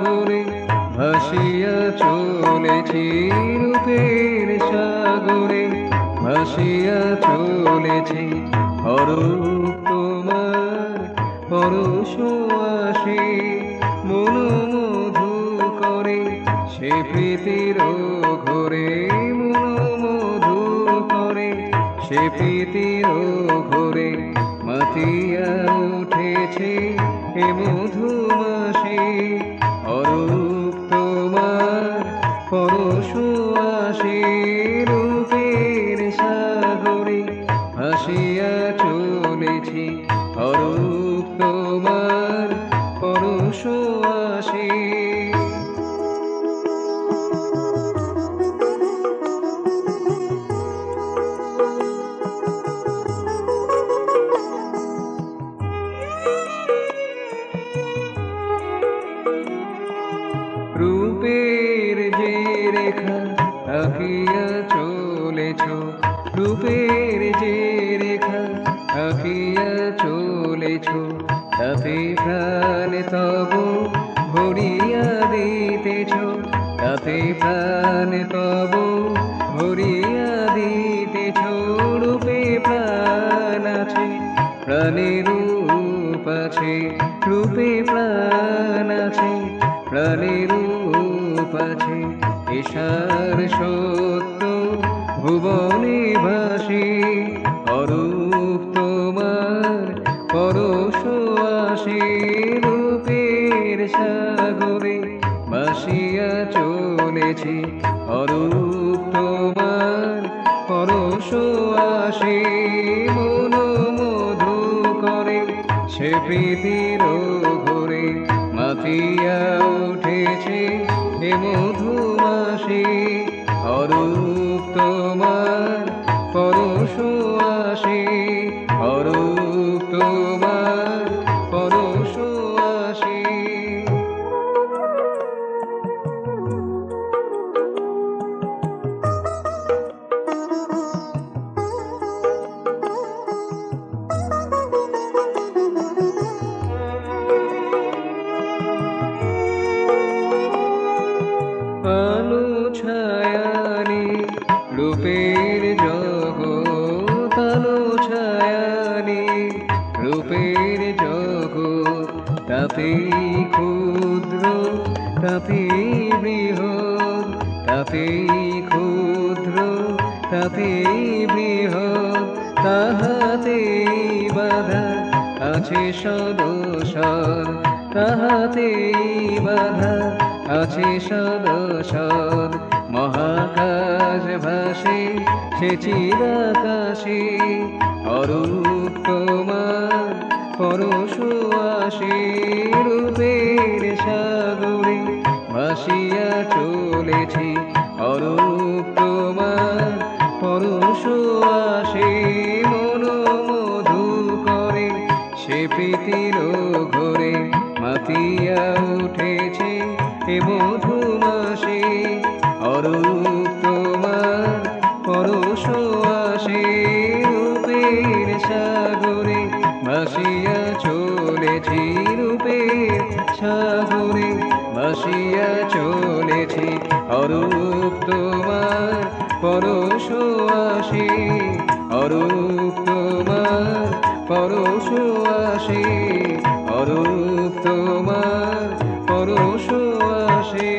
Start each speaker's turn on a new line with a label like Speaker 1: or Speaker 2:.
Speaker 1: সাগরে ভাসিয়া চলেছি, রূপের সাগরে ভাসিয়া চলেছি। অরূপ তোমার পরশ আসে, মনোমধু করে সে প্রীতির ঘোরে, মনোমধু করে সে প্রীতির ঘোরে। মাতিয়া উঠেছে এ মধুমাসে, অরূপ তোমার পরশ আসে, রূপের সাগরে ভাসিয়া চলেছি। অরূপ তোমার পরশ আসে। রূপের যে রেখা আঁকিয়া চলেছ, রূপের যে রেখা আঁকিয়া চলেছ, তাতে প্রাণ তব ভরিয়া দিতেছ, তাতে প্রাণ তব ভরিয়া দিতেছ। রূপে প্রাণ আছে, প্রাণে রূপ আছে, রূপে প্রাণ আছে, প্রাণে রূপ আছে। ঈশার সত্য ভুবনে ভাসে, অরূপ তোমার পরশ আসে, রূপের সাগরে ভাসিয়া চলেছি। অরূপ তোমার পরশ আসে, মনোমধু করে সে প্রীতির ঘোরে। মাতিয়া উঠেছে এ মধুমাসে, অরূপ তোমার পরশ আসে, অরূপ তোমার পরশ আসে। আলো ছায়ানি রূপের জগৎ, আলো ছায়ানি রূপের জগৎ। তাতে ক্ষুদ্র তাতে বৃহৎ, তাতে ক্ষুদ্র তাতে বৃহৎ। তাহাতে বাধা আছে সদসর, তাহাতে বাধা আছে সদসর। মহাকাশ ভাসে সে চিরাকাশে, অরূপ তোমার পরশ আসে, রূপের সাগরে ভাসিয়া চলেছি। অরূপ তোমার পরশ আসে, মনোমধু করে সে প্রীতির ঘোরে। মাতিয়া উঠেছে এ মধুমাসে, অরূপ তোমার পরশ আসে, রূপের সাগরে ভাসিয়া চলেছি, রূপের সাগরে ভাসিয়া চলেছি। অরূপ তোমার পরশ আসে, অরূপ তোমার পরশ আসে, অরূপ তোমার পরশ আসে।